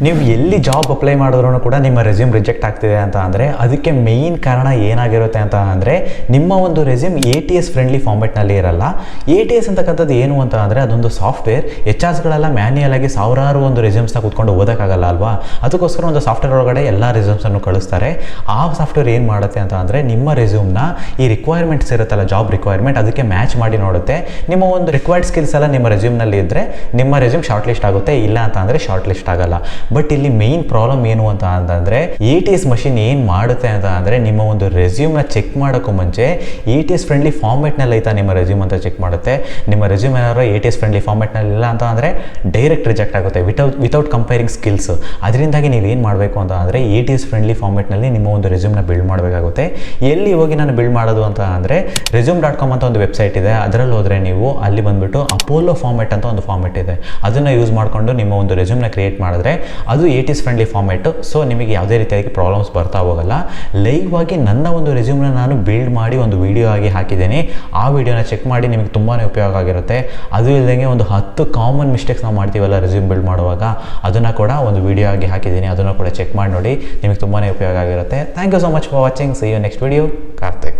ನೀವು ಎಲ್ಲಿ job apply ಮಾಡಿದ್ರೂ ಕೂಡ ನಿಮ್ಮ ರೆಸ್ಯೂಮ್ ರಿಜೆಕ್ಟ್ ಆಗ್ತಿದೆ ಅಂತ ಅಂದರೆ ಅದಕ್ಕೆ ಮೇಯ್ನ್ ಕಾರಣ ಏನಾಗಿರುತ್ತೆ ಅಂತ ಅಂದರೆ ನಿಮ್ಮ ಒಂದು ರೆಸ್ಯೂಮ್ ATS ಫ್ರೆಂಡ್ಲಿ ಫಾರ್ಮೆಟ್ನಲ್ಲಿ ಇರಲ್ಲ. ATS ಅಂತಕ್ಕಂಥದ್ದು ಏನು ಅಂತ ಅಂದರೆ ಅದೊಂದು ಸಾಫ್ಟ್ವೇರ್. HRಸ್ಗಳೆಲ್ಲ ಮ್ಯಾನ್ಯಲ್ ಆಗಿ ಸಾವಿರಾರು ಒಂದು ರೆಸ್ಯೂಮ್ಸ್ನ ಕೂತ್ಕೊಂಡು ಓದೋಕ್ಕಾಗಲ್ಲ ಅಲ್ವಾ, ಅದಕ್ಕೋಸ್ಕರ ಒಂದು ಸಾಫ್ಟ್ವೇರ್ ಒಳಗಡೆ ಎಲ್ಲ ರೆಸ್ಯೂಮ್ಸನ್ನು ಕಳಿಸ್ತಾರೆ. ಆ ಸಾಫ್ಟ್ವೇರ್ ಏನು ಮಾಡುತ್ತೆ ಅಂತ ಅಂದರೆ ನಿಮ್ಮ ರೆಸ್ಯೂಮ್ನ ಈ ರಿಕ್ವೈರ್ಮೆಂಟ್ಸ್ ಇರುತ್ತಲ್ಲ, ಜಾಬ್ ರಿಕ್ವೈರ್ಮೆಂಟ್, ಅದಕ್ಕೆ ಮ್ಯಾಚ್ ಮಾಡಿ ನೋಡುತ್ತೆ. ನಿಮ್ಮ ಒಂದು ರಿಕ್ವೈರ್ಡ್ ಸ್ಕಿಲ್ಸ್ ಎಲ್ಲ ನಿಮ್ಮ ರೆಸ್ಯೂಮ್ನಲ್ಲಿ ಇದ್ದರೆ ನಿಮ್ಮ ರೆಸ್ಯೂಮ್ ಶಾರ್ಟ್ ಲಿಸ್ಟ್ ಆಗುತ್ತೆ, ಇಲ್ಲ ಅಂತ ಅಂದರೆ ಶಾರ್ಟ್ ಲಿಸ್ಟ್ ಆಗಲ್ಲ. ಬಟ್ ಇಲ್ಲಿ ಮೇನ್ ಪ್ರಾಬ್ಲಮ್ ಏನು ಅಂತ ಅಂತಂದರೆ ATS ಮಷಿನ್ ಏನು ಮಾಡುತ್ತೆ ಅಂತ ಅಂದರೆ ನಿಮ್ಮ ಒಂದು ರೆಸ್ಯೂಮ್ನ ಚೆಕ್ ಮಾಡೋಕ್ಕೂ ಮುಂಚೆ ATS ಫ್ರೆಂಡ್ಲಿ ಫಾರ್ಮೆಟ್ನಲ್ಲಿ ಐತಾ ನಿಮ್ಮ ರೆಸ್ಯೂಮ್ ಅಂತ ಚೆಕ್ ಮಾಡುತ್ತೆ. ನಿಮ್ಮ ರೆಸ್ಯೂಮ್ ಏನಾದ್ರು ATS ಫ್ರೆಂಡ್ಲಿ ಫಾರ್ಮೆಟ್ನಲ್ಲಿ ಇಲ್ಲ ಅಂತ ಅಂದರೆ ಡೈರೆಕ್ಟ್ ರಿಜೆಕ್ಟ್ ಆಗುತ್ತೆ ವಿತೌಟ್ ಕಂಪೇರಿಂಗ್ ಸ್ಕಿಲ್ಸ್. ಅದರಿಂದಾಗಿ ನೀವೇನು ಮಾಡಬೇಕು ಅಂತ ಅಂದರೆ ATS ಫ್ರೆಂಡ್ಲಿ ಫಾರ್ಮೆಟ್ನಲ್ಲಿ ನಿಮ್ಮ ಒಂದು ರೆಸ್ಯೂಮ್ನ ಬಿಲ್ಡ್ ಮಾಡಬೇಕಾಗುತ್ತೆ. ಎಲ್ಲಿ ಹೋಗಿ ನಾನು ಬಿಲ್ಡ್ ಮಾಡೋದು ಅಂತ ಅಂದರೆ resume.com ಅಂತ ಒಂದು ವೆಬ್ಸೈಟ್ ಇದೆ. ಅದರಲ್ಲಿ ಹೋದರೆ ನೀವು ಅಲ್ಲಿ ಬಂದುಬಿಟ್ಟು ಅಪೋಲೋ ಫಾರ್ಮೆಟ್ ಅಂತ ಒಂದು ಫಾರ್ಮೆಟ್ ಇದೆ, ಅದನ್ನು ಯೂಸ್ ಮಾಡಿಕೊಂಡು ನಿಮ್ಮ ಒಂದು ರೆಸ್ಯೂಮ್ನ ಕ್ರಿಯೇಟ್ ಮಾಡಿದ್ರೆ ಅದು ATS ಫ್ರೆಂಡ್ಲಿ ಫಾರ್ಮೆಟು. ಸೊ ನಿಮಗೆ ಯಾವುದೇ ರೀತಿಯಾಗಿ ಪ್ರಾಬ್ಲಮ್ಸ್ ಬರ್ತಾ ಹೋಗಲ್ಲ. ಲೈವ್ ಆಗಿ ನನ್ನ ಒಂದು ರೆಸ್ಯೂಮ್ನ ನಾನು ಬಿಲ್ಡ್ ಮಾಡಿ ಒಂದು ವಿಡಿಯೋ ಆಗಿ ಹಾಕಿದ್ದೀನಿ. ಆ ವಿಡಿಯೋನ ಚೆಕ್ ಮಾಡಿ, ನಿಮಗೆ ತುಂಬಾ ಉಪಯೋಗ ಆಗಿರುತ್ತೆ. ಅದು ಇಲ್ಲದಂಗೆ ಒಂದು 10 ಕಾಮನ್ ಮಿಸ್ಟೇಕ್ಸ್ ನಾವು ಮಾಡ್ತೀವಲ್ಲ ರೆಸ್ಯೂಮ್ ಬಿಲ್ಡ್ ಮಾಡುವಾಗ, ಅದನ್ನು ಕೂಡ ಒಂದು ವಿಡಿಯೋ ಆಗಿ ಹಾಕಿದ್ದೀನಿ. ಅದನ್ನು ಕೂಡ ಚೆಕ್ ಮಾಡಿ ನೋಡಿ, ನಿಮಗೆ ತುಂಬಾ ಉಪಯೋಗ ಆಗಿರುತ್ತೆ. Thank you so much for watching. See you next video. Karthik.